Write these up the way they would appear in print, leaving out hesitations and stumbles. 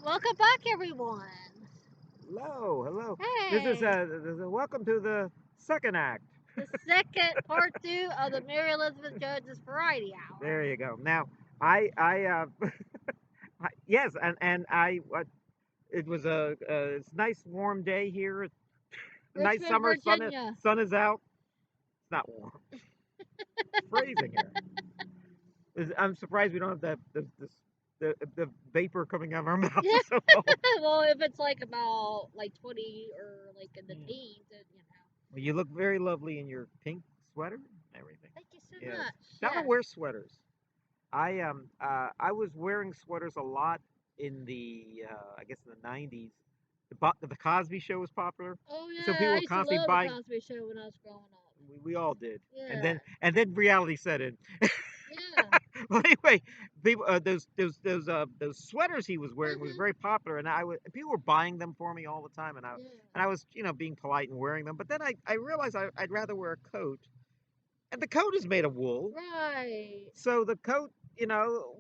Welcome back, everyone. Hello, hello. This is Hey, welcome to the second act. the second part two of the Mary Elizabeth Jones's Variety Hour. There you go. Now, I yes, and it was it's a nice warm day here. Nice Richmond, summer Virginia. sun is out. It's not warm. It's freezing here. I'm surprised we don't have the vapor coming out of our mouth. Yeah. It's so cold. Well, if it's like about like 20 or like in the Mm. teens, then you know. Well, you look very lovely in your pink sweater and everything. Thank you so Yes. much. Now I Yes. don't wear sweaters. I was wearing sweaters a lot in the I guess in the 90s. The Cosby Show was popular, Oh so people yeah, I were used to constantly love the buying. Cosby Show when I was growing up. We all did, Yeah. and then reality set in. Yeah. Well, anyway, people those sweaters he was wearing was Mhm. very popular, and people were buying them for me all the time, Yeah. and I was being polite and wearing them. But then I realized I'd rather wear a coat, and the coat is made of wool, Right. so the coat,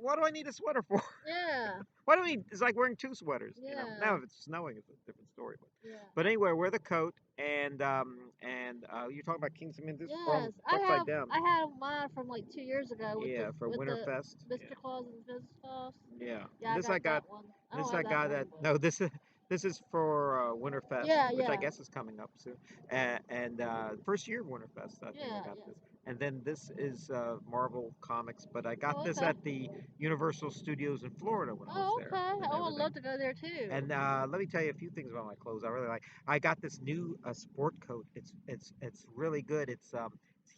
what do I need a sweater for? Yeah. Why do we? It's like wearing two sweaters. Now Yeah. if it's snowing, it's a different story. Yeah. But anyway, wear the coat, and you're talking about Kings. I mean, this is Yes, from upside down. I had mine from like 2 years ago Yeah, for with the Winterfest. Mr. Claus and Mrs. Claus. Yeah. Yeah, I This I got got. that one. I don't This have I that got one, at. but No, this is for Winterfest, yeah, which I yeah, guess is coming up soon. And first year of Winterfest, I think I yeah, got yeah. this. And then this is Marvel Comics, but I got Oh, this okay. at the Universal Studios in Florida when I was Oh, there okay. and I would everything. love to go there too. And let me tell you a few things about my clothes I really like. I got this new sport coat. It's really good. It's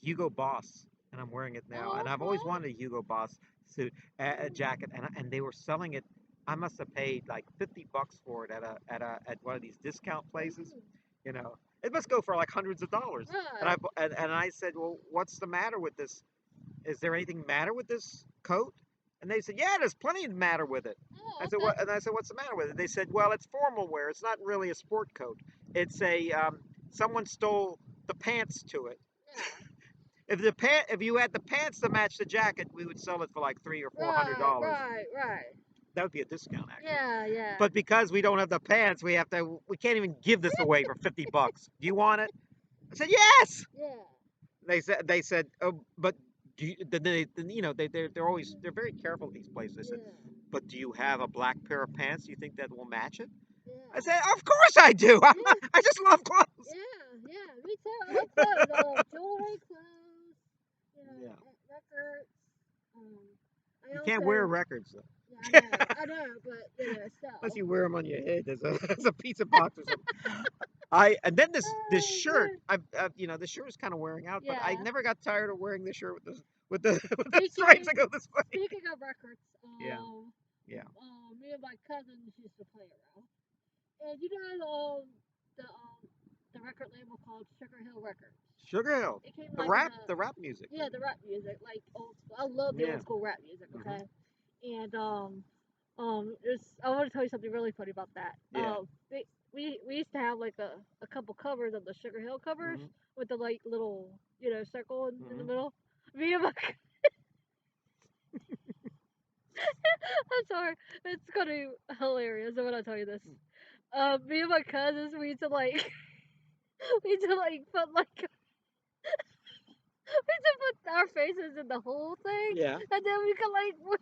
Hugo Boss, and I'm wearing it now. Oh, And I've always okay. wanted a Hugo Boss suit, a jacket, and they were selling it. I must have paid like $50 for it at one of these discount places. Mm, You know, it must go for like hundreds of dollars. And right. and I said, well, what's the matter with this? Is there anything matter with this coat? And they said, yeah, there's plenty of matter with it. I Oh, said, okay. what? And I said, what's the matter with it? They said, well, it's formal wear. It's not really a sport coat. It's a someone stole the pants to it. Yeah. If you had the pants to match the jacket, we would sell it for like $300 or Right, $400. right, right. That would be a discount actually. Yeah, yeah. But because we don't have the pants, we can't even give this away for $50. Do you want it? I said yes. Yeah. They said, oh, but they're very careful at these places. They said, Yeah. but do you have a black pair of pants? Do you think that will match it? I Yeah. said, of course I do. Yeah. I just love clothes. Yeah, yeah, me too. I love clothes. I love jewelry, clothes, Yeah, records. Um, I you can't wear also, records though. yeah, I know, but Unless still. you wear them on your head as a pizza box or something. I and then this shirt, this shirt is kind of wearing out, but I Yeah. never got tired of wearing this shirt with the with the stripes Speaking that go this way. speaking of records, Yeah, yeah. me and my cousins used to play around, and you know, the record label called Sugar Hill Records. Sugar Hill, It came like in the the rap music. yeah, the rap music, like old school. I love the Yeah. old school rap music. Hmm. Okay, and I want to tell you something really funny about that. Yeah. We used to have like a couple covers of the Sugar Hill covers Hmm. with the like little circle in the Hmm. middle. Me and my I'm sorry, it's gonna be hilarious when I tell you this. Me and my cousins we used to like we used to like put like we used to put our faces in the whole thing, Yeah. and then we could like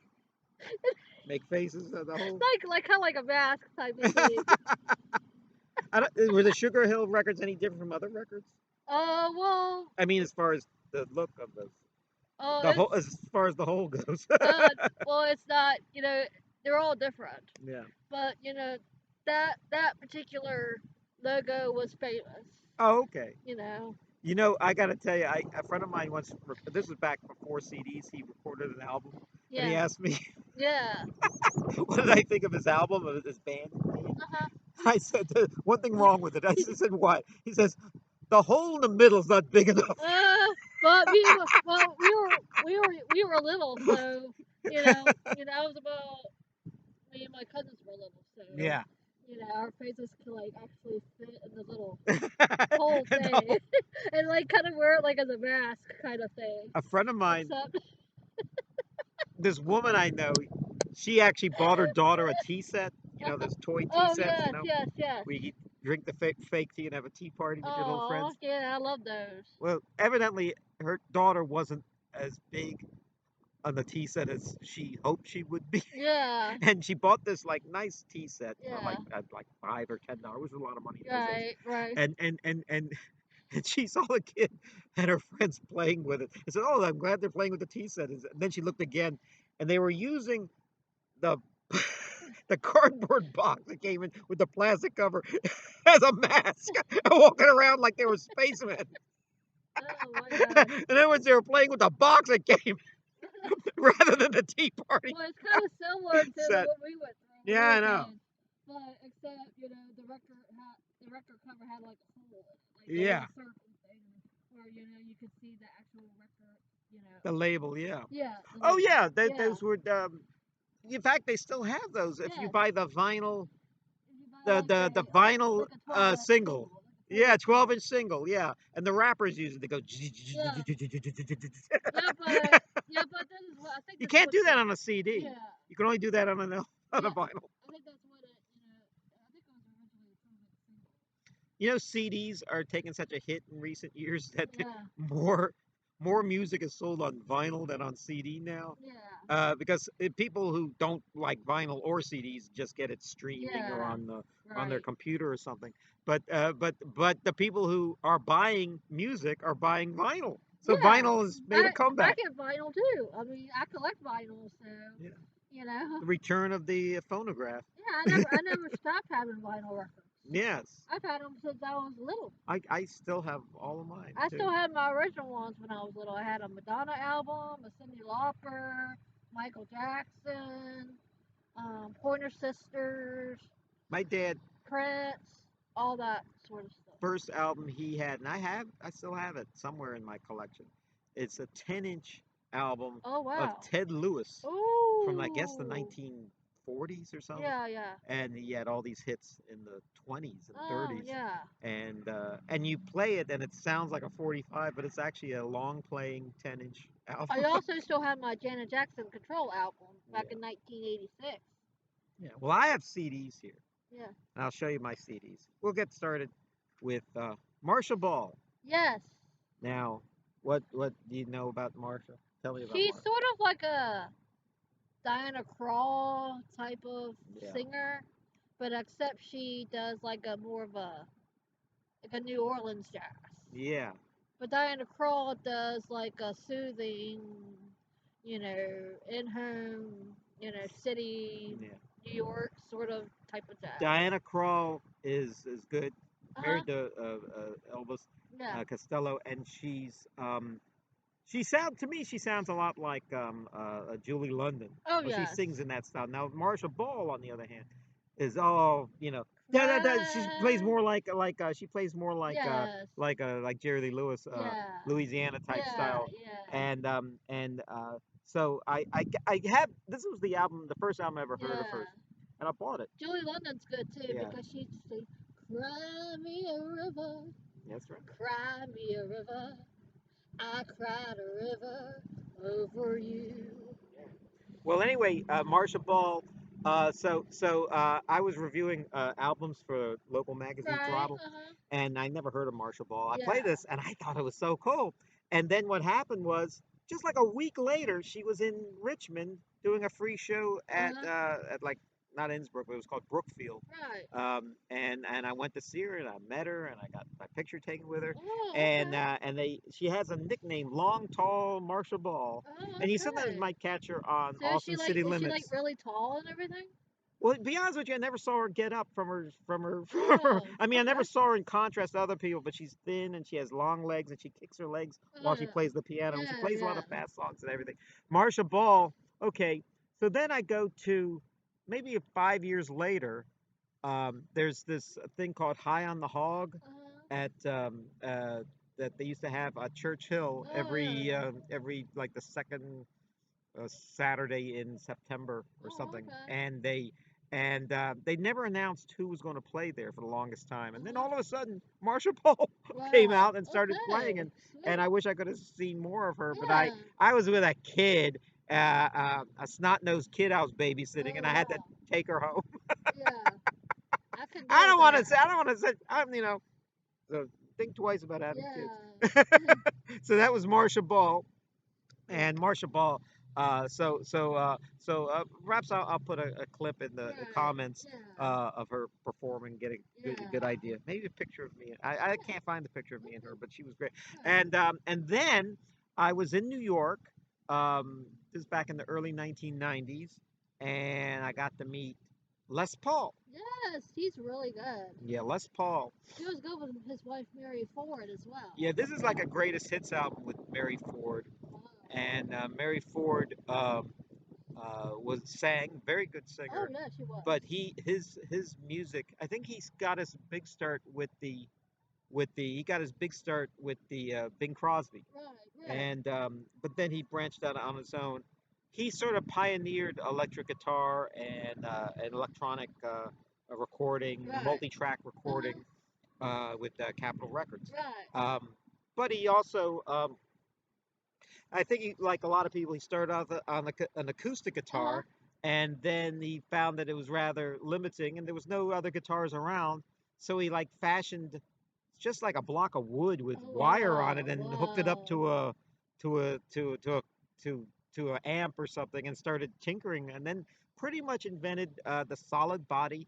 Make faces of the whole. like kind of like a mask type of thing. Were the Sugar Hill records any different from other records? Well, I mean, as far as the look of the whole, it's as far as the whole goes. uh, it's not. They're all different, Yeah. but that particular logo was famous. Oh, okay. You know. I got to tell you, a friend of mine once. This was back before CDs. He recorded an album, and he Yeah. asked me, Yeah. "What did I think of his album, of his band name?" Uh huh. I said, "There's one thing wrong with it." I said, "What?" He says, "The hole in the middle is not big enough." But we were little, so I was about me and my cousins were little, so Yeah. our faces could like actually fit in the little whole thing, No. and like kind of wear it like as a mask kind of thing. A friend of mine, Except, this woman I know, she actually bought her daughter a tea set, You know those toy tea Oh sets. You yes, know, yes, yes. where you drink the fake tea and have a tea party with your little Oh friends. yeah, I love those. Well, evidently her daughter wasn't as big on the tea set as she hoped she would be, Yeah, and she bought this like nice tea set for yeah. like $5 or $10, which was a lot of money in those days. Right, right. And and she saw the kid and her friends playing with it and said, "Oh, I'm glad they're playing with the tea set." And then she looked again, and they were using the the cardboard box that came in with the plastic cover as a mask, walking around like they were spacemen. Oh my gosh. In other words, they were playing with the box that came rather than the tea party Well, it's kind of similar to set. what we went through when Yeah, we I were know. kids, but except the record cover had like a hole in it, like there was Yeah, a circle thing where you could see the actual record, you know. the label. Yeah. Yeah, the Oh, label. yeah. Yeah, Those were. In fact, they still have those. If you yes. buy the vinyl, If you buy the vinyl like a 12-inch single. single, like a Yeah, 12-inch single. 12-inch single. Yeah, and the rappers use it. They go. Yeah, yeah, but this is what I think You that's can't what do the that on a CD. yeah You can only do that on on a yeah vinyl. I think that's what it I think it was originally a 12-inch single. You know, CDs are taking such a hit in recent years that Yeah, more more music is sold on vinyl than on CD now. yeah, Because people who don't like vinyl or CDs just get it streaming or yeah. on their Right. computer or something. But the people who are buying music are buying vinyl. So Yeah, vinyl has made a I comeback. get vinyl too. I mean, I collect vinyl, so Yeah. you know. The return of the phonograph. Yeah, I never stopped having vinyl records. Yes. I've had them since I was little. I still have all of mine I too. still had my original ones when I was little. I had a Madonna album, a Cyndi Lauper, Michael Jackson, Pointer Sisters, My dad Prince, all that sort of stuff. first album he had, and I still have it somewhere in my collection. It's a 10-inch album Oh of wow. Ted Lewis from I guess the Ooh. 1940s or something, Yeah, yeah. and he had all these hits in the 20s and Oh 30s, yeah. and you play it and it sounds like a 45, but it's actually a long playing 10-inch album. I also still have my Janet Jackson Control album back Yeah, in 1986. yeah. Well, I have CDs here, Yeah. and I'll show you my CDs. We'll get started with Marcia Ball. Yes. Now, what do you know about Marcia? Tell me about She's Marcia. sort of like a Diana Krall type of Yeah. singer, but except she does like a more of a New Orleans jazz. Yeah. But Diana Krall does like a soothing, in home, city, Yeah. New York sort of type of jazz. Diana Krall is good. Uh huh. Married to Elvis Yeah. Costello, and she sounds a lot like Julie London. Oh Well, she yes. sings in that style. Now, Marcia Ball, on the other hand, is all she plays Cry. more she plays more Yes. like Jerry Lee Lewis, Yeah. Louisiana type Yeah. style, Yeah. and so I have this was the first album I ever heard of hers, Yeah. and I bought it. Julie London's good too Yeah, because she used to sing, "Cry me a river, that's right. cry me a river. I cried a river over you." Well, anyway, Marcia Ball. I was reviewing albums for local magazine Right. Throttle, Uh huh. and I never heard of Marcia Ball. I played Yeah. this, and I thought it was so cool. And then what happened was, just like a week later, she was in Richmond doing a free show Uh huh. at like not Innsbruck, but it was called Brookfield. Right. And I went to see her, and I met her, and I got my picture taken with her. Oh, And okay. she has a nickname, Long Tall Marcia Ball, Oh, and you sometimes okay. might catch her on So Austin City is she like Limits. really tall and everything? Well, to be honest with you, I never saw her get up Oh, I mean, I never okay. saw her in contrast to other people, but she's thin and she has long legs and she kicks her legs Oh while she yeah. plays the piano and she Yeah. plays a lot Yeah. of fast songs and everything. Marcia Ball, okay. So then I go to maybe 5 years later. There's this thing called High on the Hog Uh huh. at that they used to have at Church Hill Oh yeah. every like the second Saturday in September or Oh something, okay. and they never announced who was going to play there for the longest time, Uh and then huh. all of a sudden Marcia Ball came Wow. out and started playing, Okay. and I Sweet. wish I could have seen more of her, but Yeah. I was with a kid, a snot nosed kid I was babysitting, Oh and I had to wow. take her home. Yeah. can I deal with don't want to that. say. I don't want to say. So think twice about having Yeah. kids. So that was Marcia Ball, and Marcia Ball. Perhaps I'll put a clip in the Right. comments Yeah. of her performing, getting good Yeah. idea. Maybe a picture of me. I Yeah. can't find the picture of me and her, Okay. but she was great. Right. And then I was in New York. This is back in the early 1990s, and I got to meet Les Paul. Yes, he's really good. Yeah, Les Paul. He was good with his wife Mary Ford as well. Yeah, this is like a greatest hits album with Mary Ford, Wow. and Mary Ford was sang, very good Oh singer, yeah, she was. but his music. I think he's got his big start with the he got his big start with the Bing Crosby, Right. Right. and but then he branched out on his own. He sort of pioneered electric guitar and electronic recording, Right. multi-track Uh huh. recording with Capitol Records. Right. Um, but he also I think he, like a lot of people, he started off on an acoustic Uh huh. guitar, and then he found that it was rather limiting, and there was no other guitars around, so he like fashioned just like a block of wood with Oh wire on wow. it, and hooked it up Wow. to to an amp or something, and started tinkering, and then pretty much invented the solid body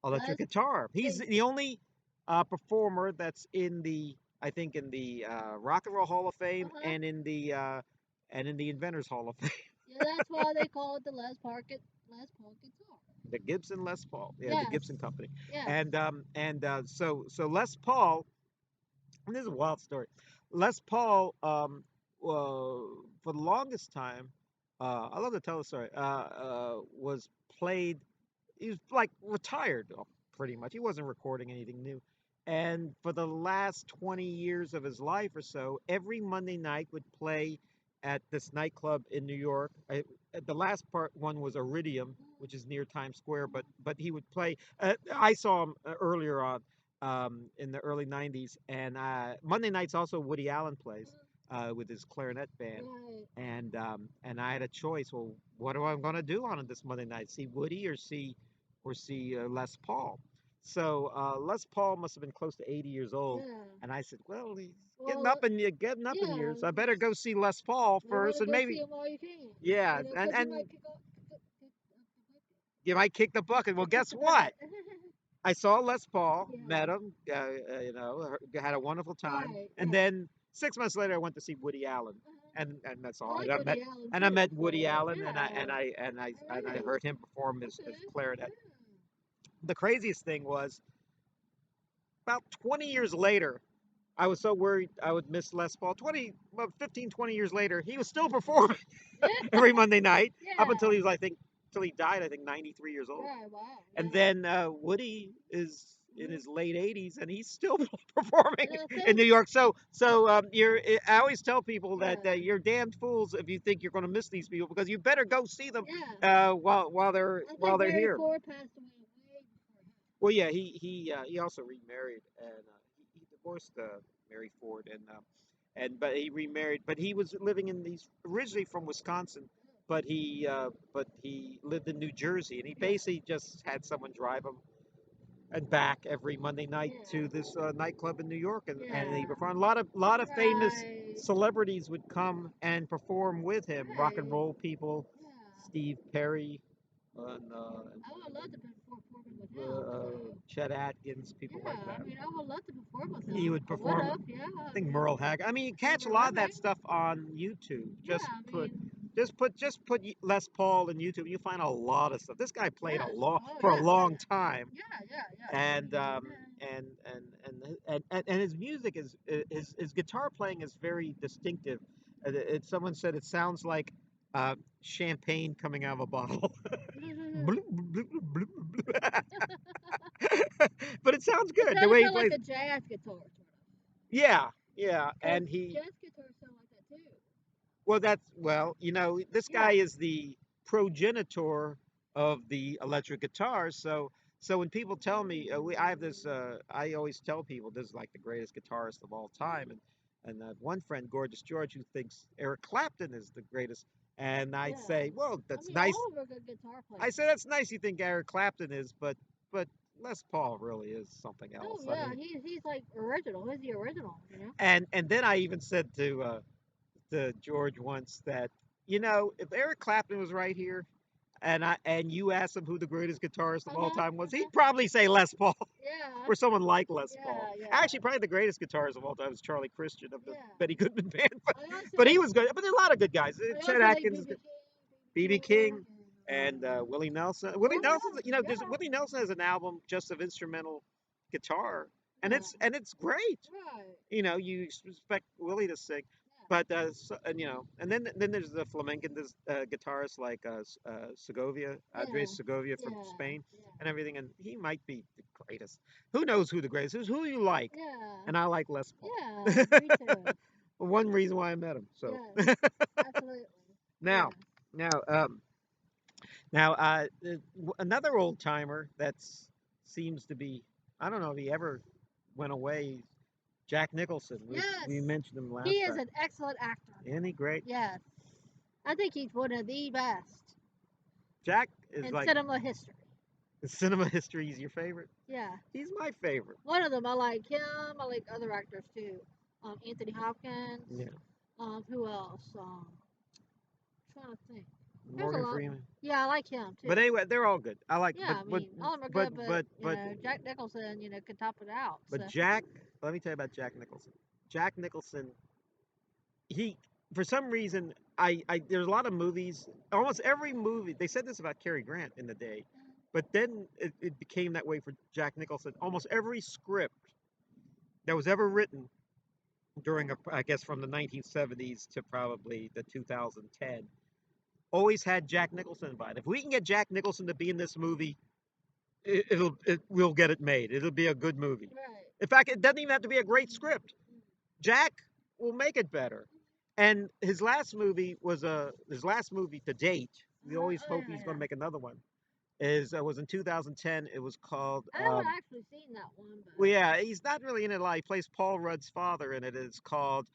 electric Les. guitar. He's It, the only performer that's in the, I think, in the Rock and Roll Hall of uh Fame huh. and in the Inventors Hall of Fame. Yeah, that's why they call it the Les Paul guitar. The Gibson Les Paul, yeah, the Yes. Gibson company, Yes. and so Les Paul. And this is a wild story. Les Paul, for the longest time, I love to tell the story. Was played. He was like retired, pretty much. He wasn't recording anything new. And for the last 20 years of his life or so, every Monday night would play at this nightclub in New York. The last part one was Iridium, which is near Times Square, but he would play. I saw him earlier on in the early 90s, and Monday nights also Woody Allen plays with his clarinet band. Right. And I had a choice. Well, what am I going to do on this Monday night? See Woody or see Les Paul? So Les Paul must have been close to 80 years old, Yeah. and I said, well, he's Well, getting up in yeah. years. I better go see Les Paul You want first, to and go see maybe, him while you can. yeah, You know, and 'cause you and might you might kick the bucket. Well, guess right. what? I saw Les Paul, Yeah. met him, had a wonderful time, Right. and Right. then 6 months later, I went to see Woody Allen, Uh-huh. and that's I all. like Woody Allen And I too. met Woody So Allen, and I and yeah. I and I All and I right. heard him perform his Okay. clarinet. Yeah. The craziest thing was about 20 years later. I was so worried I would miss Les Paul. 15, 20 years later, he was still performing Yeah. every Monday night up until Yeah. he was, I think, till he died. I think 93 years old. Right. Wow. And Yeah. then Woody is in Mhm. his late 80s, and he's still performing Yeah. in See. New York. I always tell people that Yeah. you're damned fools if you think you're going to miss these people, because you better go see them Yeah. I while think they're Mary here. Ford passed away way before him. Well, yeah, he also remarried, and he divorced Mary Ford, and but he remarried. But he was living in these originally from Wisconsin, but he lived in New Jersey, and he Yeah. basically just had someone drive him and back every Monday night to Yeah. this nightclub in New York, and he Yeah. performed. A lot of famous Right. celebrities would come and perform with him. Rock and Right. roll people, Yeah. Steve Perry, and I would love to perform with uh, him. uh, So Chet Atkins, people yeah. like I that. mean, I would love to perform with He him. would I would perform. have. Yeah. I I think mean, Merle Haggard. I mean, you catch a Denver. lot of that Okay. stuff on YouTube. Yeah. I mean, Just put Les Paul in YouTube. You find a lot of stuff. This guy played yes. Oh for a yeah. long time, Yeah. Yeah. Yeah. and Yeah. his music his guitar playing is very distinctive. Someone said it sounds like champagne coming out of a bottle. But it sounds It good the does way he sound like plays. a jazz guitar, sort of. Yeah, yeah, Because and he jazz guitars sound like that too. this guy Yeah. is the progenitor of the electric guitar. So when people tell me, I have this, I always tell people this is like the greatest guitarist of all time, and one friend, Gorgeous George, who thinks Eric Clapton is the greatest, and I Yeah. say, well, I that's mean, nice. all of them are good guitar I players. say that's nice. You think Eric Clapton is, but Les Paul really is something Oh else. I yeah, mean, he's like original. He's the original, you know. and then I even said to George once that, if Eric Clapton was right here, and you asked him who the greatest guitarist of Uh all huh. time was, Uh huh. he'd probably say Les Paul Yeah. or someone like Les Paul. Yeah. Yeah. Actually, probably the greatest guitarist of all time is Charlie Christian of the Yeah. Benny Goodman band, but, I also but he like was good. But there's a lot of good guys. I Chet also like Atkins is BB good. King, BB BB King, King and Willie Nelson. oh Willie Nelson's, yeah, just yeah, Willie Nelson has an album just of instrumental guitar, and yeah. it's great. Right. You expect Willie to sing, Yeah. but and then there's the flamenco guitarist like Segovia, Yeah. Andres Segovia from Yeah. Spain, Yeah. and everything, and he might be the greatest. Who knows who the greatest is? Who you like? Yeah. And I like Les Paul. Yeah. Me too. One reason why I met him. So Yes. Absolutely. now, Yes. now, another old timer that seems to be, I don't know if he ever went away. Jack Nicholson. Yes. We mentioned him He last is time. an excellent actor. Isn't he great? Yes. I think he's one of the best Jack is in like cinema history. cinema history. He's your favorite. Yeah. He's my favorite. One of them. I like him. I like other actors too. Anthony Hopkins. Yeah. Who else? Trying to think. There's a Morgan lot. Freeman. Yeah, I like him too. But anyway, they're all good. I like, Yeah, I mean, all of them are good, but Jack Nicholson, could top it out. but So Jack. Let me tell you about Jack Nicholson. Jack Nicholson. He, for some reason, I there's a lot of movies. Almost every movie. They said this about Cary Grant in the day, but then it became that way for Jack Nicholson. Almost every script that was ever written during I guess from the 1970s to probably the 2010 always had Jack Nicholson invited. If we can get Jack Nicholson to be in this movie, we'll get it made. It'll be a good movie. right. In fact, it doesn't even have to be a great script. Jack will make it better. And his last movie to date. We always Oh hope yeah, he's going yeah. to make another one. Is was in 2010. It was called. I haven't actually seen that one, Well, but yeah, he's not really in it a lot. He plays Paul Rudd's father in it. It's called.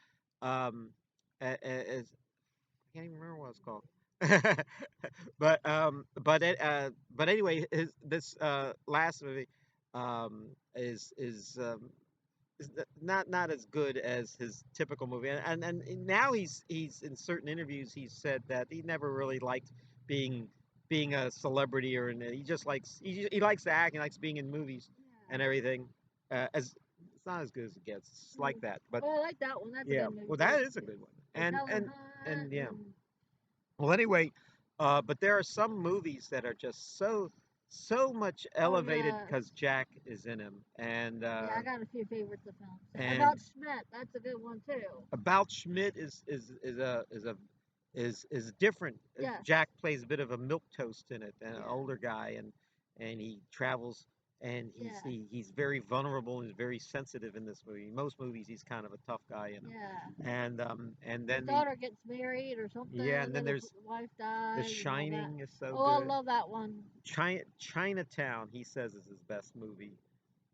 Um, I can't even remember what it's called. But anyway, this last movie is not as good as his typical movie. And now he's in certain interviews he's said that he never really liked being being a celebrity he just likes he likes to act, he likes being in movies and yeah. everything. As It's not as good as it gets. It's like that, but Oh, I like that one. That's a yeah, good movie well too. that is a good one. With And Helen and Hunt and yeah. and Well, anyway, but there are some movies that are just so much oh elevated yeah, because Jack is in them, and yeah. I got a few favorites of films. and About Schmidt, that's a good one too. About Schmidt is different. Yes. Jack plays a bit of a milk toast in it, an Yeah. older guy, and he travels, and Yeah. he's very vulnerable and he's very sensitive in this movie. Most movies he's kind of a tough guy in them, Yeah. and His then daughter gets married or something, yeah, and then then his there's wife The dies and all that. Shining is so Oh, I good. love that one. Chinatown, he says, is his best movie,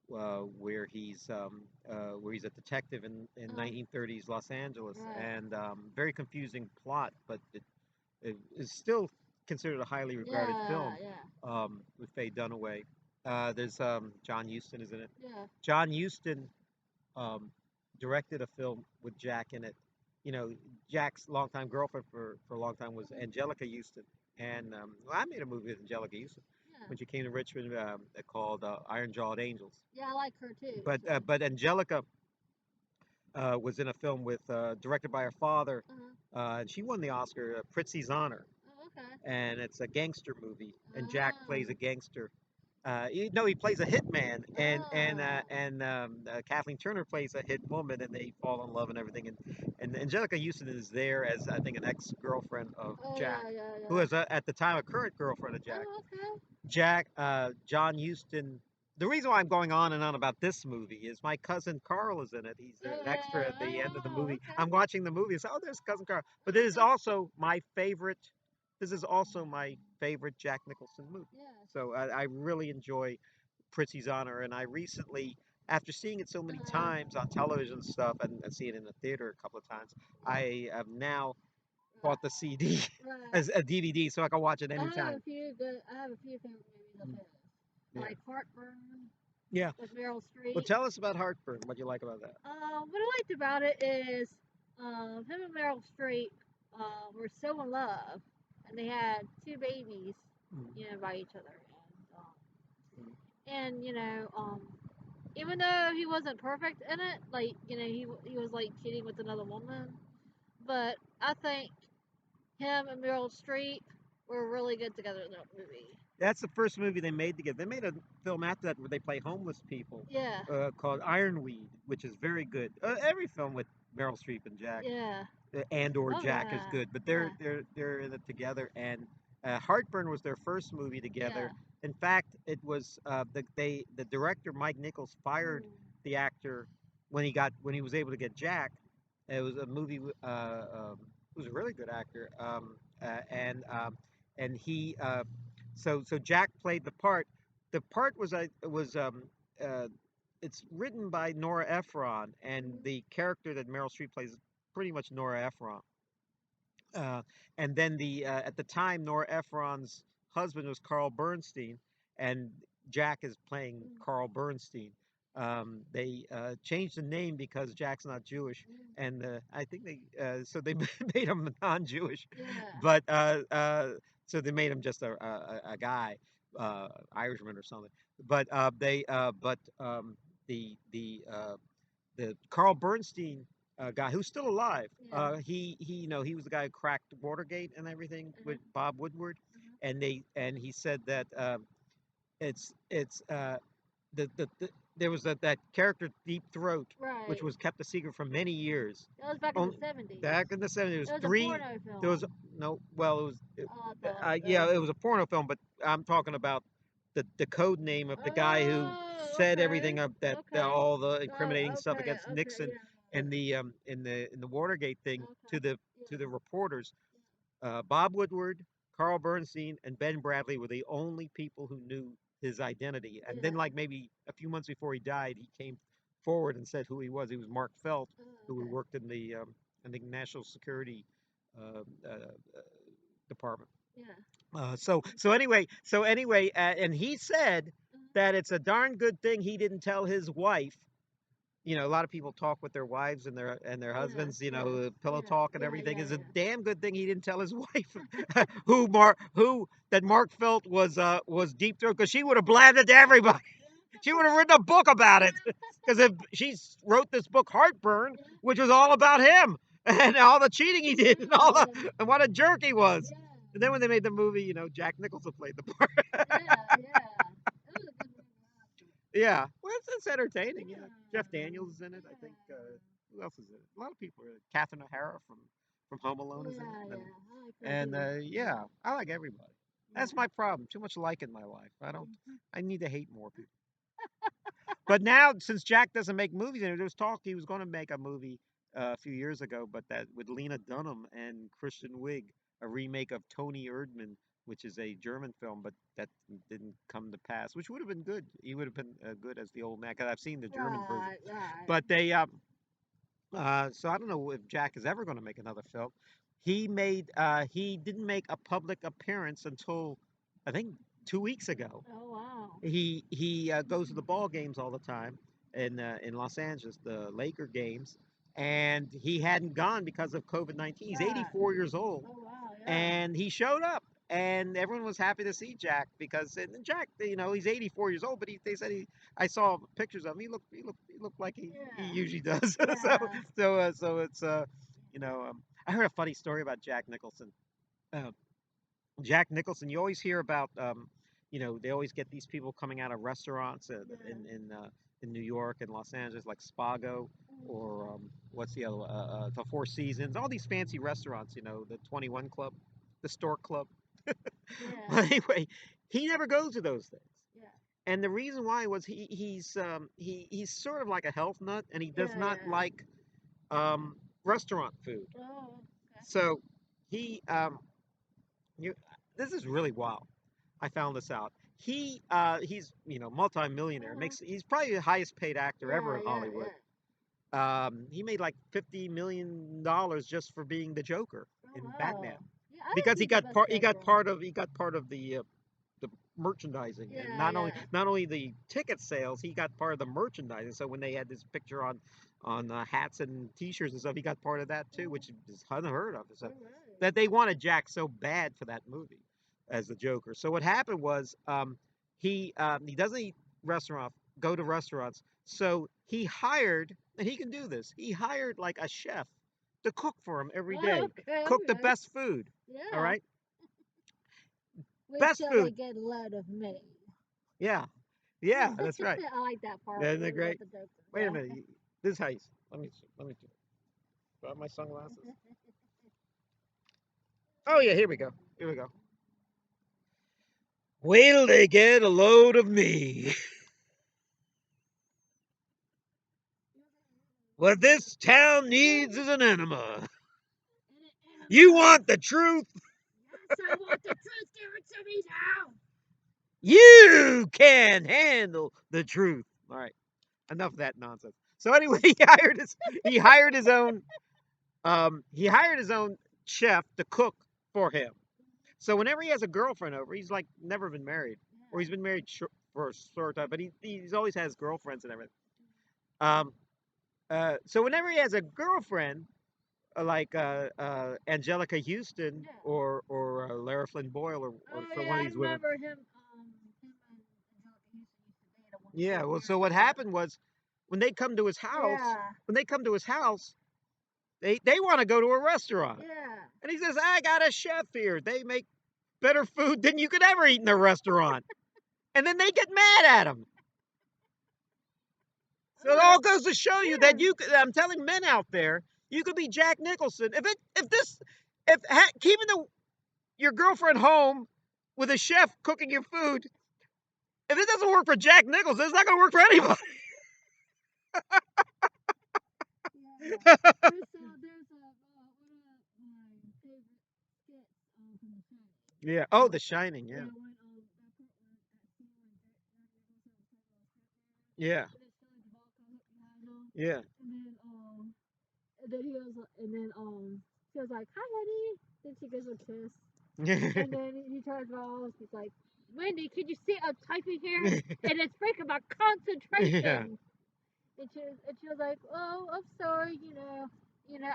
where he's a detective in Uh, 1930s Los Angeles, right. and very confusing plot, but it is still considered a highly regarded Yeah, film yeah, with Faye Dunaway. There's John Huston is in it. yeah. John Huston um, directed a film with Jack in it. Jack's longtime girlfriend for a long time was Mhm. Angelica Houston, and well, I made a movie with Angelica Houston Yeah. when she came to Richmond called Iron Jawed Angels. Yeah, I like her too. But So. Angelica was in a film with directed by her father, and she won the Oscar, Prizzi's Honor, Oh, okay. and it's a gangster movie, and Jack plays a Oh. gangster. He plays a hitman, Oh. Kathleen Turner plays a hit woman, and they fall in love and everything. And Angelica Houston is there as I think an ex-girlfriend of Oh Jack, yeah, yeah, who yeah. is at the time a current girlfriend of Jack. Oh, okay. John Huston. The reason why I'm going on and on about this movie is my cousin Carl is in it. He's an extra at the end of the Oh, movie. okay. I'm watching the movie. So, oh, there's cousin Carl. But it is Okay. also my favorite. This is also my favorite Jack Nicholson movie. Yes. So I really enjoy Prizzi's Honor, and I recently, after seeing it so many times on television and stuff, and seeing it in the theater a couple of times, I have now bought the CD Right. as a DVD so I can watch it I have anytime. a few good. I have a few favorite movies of his. Yeah. like Heartburn Yeah. with Meryl Well, Streep. tell us about Heartburn. What you like about that? What I liked about it is him and Meryl Streep were so in love, and they had two babies, Mm. by each other, Mm. and even though he wasn't perfect in it, like he was like cheating with another woman, but I think him and Meryl Streep were really good together in that movie. That's the first movie they made together. They made a film after that where they play homeless people, Yeah, called Ironweed, which is very good. Every film with Meryl Streep and Jack, yeah, and or oh Jack is yeah, good, but yeah, they're in it together. And Heartburn was their first movie together. yeah. In fact, it was the director Mike Nichols fired Mm, the actor when he was able to get Jack. It was a movie. He was a really good actor, and he so Jack played the part. The part uh, it's written by Nora Ephron, and mm, the character that Meryl Streep plays is pretty much Nora Ephron. Uh, and then at the time, Nora Ephron's husband was Carl Bernstein, and Jack is playing mm, Carl Bernstein. They changed the name because Jack's not Jewish, mm, and I think they made him non-Jewish, yeah, but so they made him just a guy, Irishman or something. But the Carl Bernstein guy who's still alive. yeah, He was the guy who cracked Watergate and everything uh-huh, with Bob Woodward, uh-huh. and he said that it's the there was that character Deep Throat, which Right. was kept a secret for many years. That was back in the Only 70s. back in the 70s, there was It was a three. porno There was film. no. Well, I thought. yeah, it was a porno film, but I'm talking about the code name of the guy who Oh, said okay. everything of that Okay. all the incriminating stuff Okay. against Okay. Nixon Yeah. and the in the Watergate thing Okay. to the Yeah. reporters. Bob Woodward, Carl Bernstein, and Ben Bradley were the only people who knew his identity. And then, Yeah. like maybe a few months before he died, he came forward and said who he was. He was Mark Felt, who Okay. worked in the I think National Security uh, Department. Yeah. And he said that it's a darn good thing he didn't tell his wife. A lot of people talk with their wives and their Yeah. husbands, Yeah. pillow Yeah. talk and Yeah. everything. Yeah. Is a Yeah. damn good thing he didn't tell his wife who Mark felt was deep throat, because she would have blabbed it to everybody. She would have written a book about it, because if she wrote this book Heartburn, which was all about him and all the cheating he did and what a jerk he was. Yeah. And then when they made the movie, Jack Nicholson played the part. Yeah. Yeah. It was a good movie, actually. Yeah, well, it's entertaining. Jeff Yeah. Daniels is in it. I think. Yeah. Who else is in it? A lot of people are in it. Catherine O'Hara from Home Alone is in Yeah. it, Yeah. and I like her and too. yeah, I like everybody. Yeah. That's my problem. Too much like in my life. I don't. Mhm. I need to hate more people. But now, since Jack doesn't make movies anymore, there was talk he was going to make a movie a few years ago, but that with Lena Dunham and Kristen Wiig, a remake of Tony Erdmann, which is a German film, but that didn't come to pass, which would have been good. He would have been good as the old man, 'cause I've seen the German version. Right. Right. But so I don't know if Jack is ever going to make another film. He didn't make a public appearance until I think 2 weeks ago. Oh wow. He goes to the ball games all the time in Los Angeles, the Laker games, and he hadn't gone because of COVID-19. He's Right. 84 years old, Oh wow. Yeah. and he showed up, and everyone was happy to see Jack, because and Jack, he's 84 years old, but they said I saw pictures of him. He looked like he Yeah. usually does. so Yeah. so it's I heard a funny story about Jack Nicholson. Uh, Jack Nicholson, you always hear about, they always get these people coming out of restaurants Yeah. in New York and Los Angeles, like Spago, Mm. or what's the other, the Four Seasons, all these fancy restaurants, the 21 Club, the Stork Club. Yeah. But anyway, he never goes to those things. Yeah. And the reason why was he's sort of like a health nut, and he does Yeah. not Yeah. like restaurant food. Oh. Okay. So he you this is really wild. I found this out. He's multi-millionaire. Uh-huh. He's probably the highest paid actor ever Yeah. in Yeah. Hollywood. Yeah. He made like $50 million just for being the Joker Oh in Batman, wow. Yeah. I think because he's the best he got Joker. part of the merchandising, and Yeah, yeah. not only the ticket sales, he got part of the merchandising. So when they had this picture on hats and T-shirts and stuff, he got part of that too, which is unheard of. So Alright. that they wanted Jack so bad for that movie as the Joker. So what happened was he doesn't eat go to restaurants. So he hired, and he can do this. He hired like a chef to cook for him every day, Okay, cook the okay. best food. All Yeah. right, Wait best till they food. get a load of me. Yeah, yeah, that's right. I like that part Isn't it with great? the Joker. Wait a Yeah. minute. This is how you. Let me grab my sunglasses. Oh yeah, here we go. Here we go. Wait till they get a load of me. What this town needs is an enema. You want the truth? Yes, I want the truth. Give it to me now. You can handle the truth. All right, enough of that nonsense. So anyway, he hired his own he hired his own chef to cook for him. So whenever he has a girlfriend over, he's like never been married, or he's been married for a short time, but he's always has girlfriends and everything. Um, so whenever he has a girlfriend, like Angelica Houston Yeah. or Lara Flynn Boyle or Oh so yeah, one of I these women. remember him. Him and Angelica Houston used to date at one Yeah. point. Well, so Yeah. what happened was when they come to his house, Yeah. when they come to his house, they want to go to a restaurant, Yeah. and he says, "I got a chef here. They make better food than you could ever eat in a restaurant." And then they get mad at him. So it all goes to show you that Yeah. I'm telling men out there, you could be Jack Nicholson. If keeping your girlfriend home with a chef cooking your food, if it doesn't work for Jack Nicholson, it's not going to work for anybody. Yeah. There's one of my favorite skits from The Shining. Yeah. Oh, The Shining. Yeah. Yeah, when that part when that scene when Jack Nicholson was talking about stepdad, Yeah. and then Shelley Duvall comes up behind him, Yeah. and then he was, and then she was like, "Hi, honey." Then she gives him a kiss, Yeah. and then he turns around, she's like, "Wendy, can you see I'm typing here, and it's breaking my Yeah. concentration." And she was like, "Oh, I'm sorry.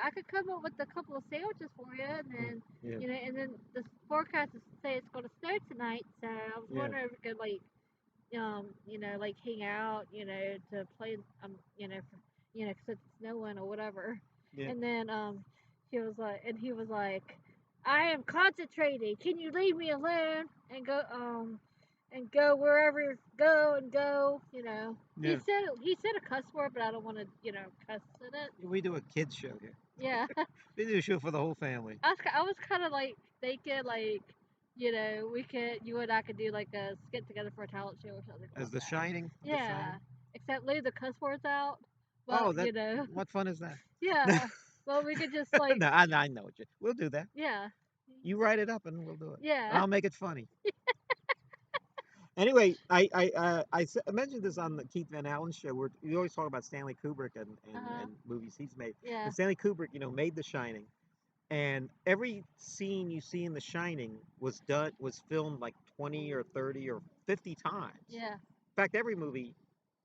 I could come up with a couple of sandwiches for you, and then Yeah. and then the forecast is say it's going to snow tonight, so I was Yeah. wondering if we could like hang out, to play, cause it's snowing or whatever." Yeah. And then he was like, "I am concentrating. Can you leave me alone and go wherever go and go?" He Yeah. said a cuss word, but I don't want to cuss in it. We do a kids show here. Yeah. We do a show for the whole family. I was kind of like thinking like we could you and I could do like a skit together for a talent show or something As like The that. Shining. The Yeah. Shining. Except leave the cuss words out. Oh, But that. What fun is that? yeah. Well, we could just like No, I know what you. We'll do that. yeah. You write it up and we'll do it. Yeah. I'll make it funny. Anyway, I mentioned this on the Keith Van Allen show where we always talk about Stanley Kubrick Uh-huh. and movies he's made. Yeah. And Stanley Kubrick, made The Shining, and every scene you see in The Shining was filmed like 20 or 30 or 50 times. Yeah. In fact, every movie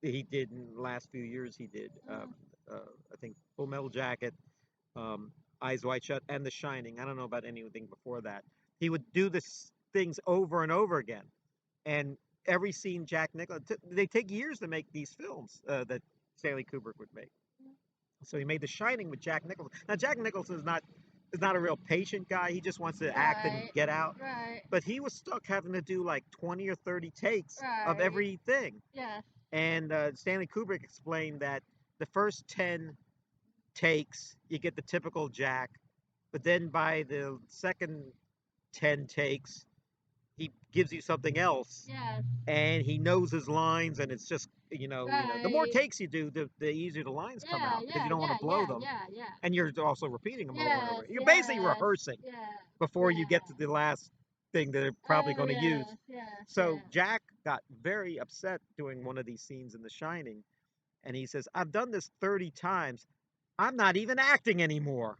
that he did in the last few years, he did. Uh, Uh, I think Full Metal Jacket, um, Eyes Wide Shut, and The Shining. I don't know about anything before that. He would do this things over and over again, and every scene Jack Nicholson. They take years to make these films that Stanley Kubrick would make. So he made The Shining with Jack Nicholson. Now Jack Nicholson is not a real patient guy. He just wants to act and right. get out. Right. But he was stuck having to do like 20 or 30 takes of Right. everything. Yeah. And Stanley Kubrick explained that the first 10 takes, you get the typical Jack, but then by the second 10 takes, he gives you something else, Yes. and he knows his lines, and it's just the more Right. takes you do, the easier the lines come Yeah. out because you Yeah. don't want to Yeah. blow Yeah. them, Yeah. Yeah. and you're also repeating them over and over. Yes. You're basically Yes. rehearsing Yeah. before you get to Yeah. the last thing that they're probably Oh going to use. yes. Yes. So Yes. Jack got very upset doing one of these scenes in The Shining, and he says, "I've done this 30 times. I'm not even acting anymore."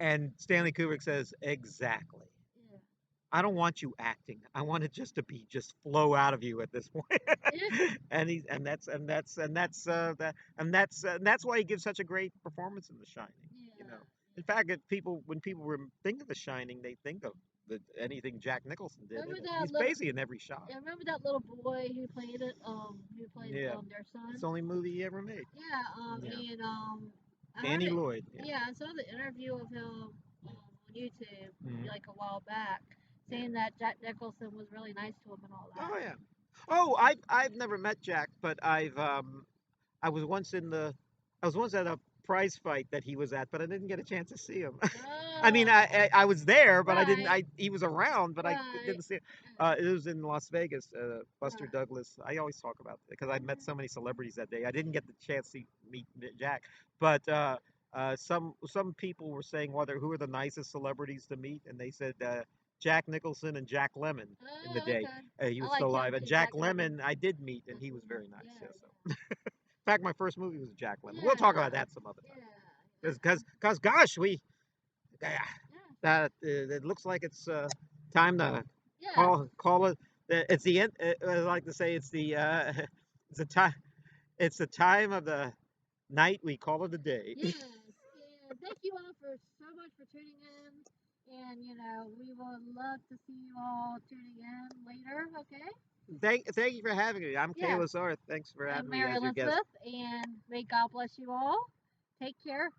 And Stanley Kubrick says, "Exactly." Yeah. I don't want you acting. I want it just to be just flow out of you at this point. Yeah, And he's and that's why he gives such a great performance in The Shining. You yeah, know, in fact, when people think of The Shining, they think of anything Jack Nicholson did in remember it. that He's little? basically in every shot. Yeah, remember that little boy who played it? Who played Yeah, their son? it's the only movie he ever made. Yeah. Yeah, And I heard Danny it. Lloyd. Yeah, Yeah, I saw the interview of him on YouTube hmm like a while back, yeah. saying that Jack Nicholson was really nice to him and all that. Oh yeah. Oh, I've never met Jack, but I was once in the I was once at a prize fight that he was at, but I didn't get a chance to see him. I mean, Oh, I was there, but I didn't. right, He was around, but I right, didn't see him. It was in Las Vegas. Buster right. Douglas. I always talk about it because I met Okay. so many celebrities that day. I didn't get the chance to meet Jack, but some people were saying who are the nicest celebrities to meet, and they said Jack Nicholson and Jack Lemmon in the Oh, day. okay. He I was like still him alive, and too, Jack Jack Lemmon. Lemmon I did meet, and he was Hmm. very nice. Yeah, Yeah, so. yeah, In fact, my first movie was Jack Lemmon. We'll talk about yeah, that some other time. yeah, Because gosh, yeah, that it looks like it's time to yeah. call it. It's the end. I like to say it's the time. It's the time of the night we call it a day. Yes, and thank you all for so much for tuning in. And we would love to see you all tuning in later. Okay? Thank you for having me. I'm Kaye Yes, Lazar. Thanks for I'm having me Mary as your guest. Elizabeth, and may God bless you all. Take care.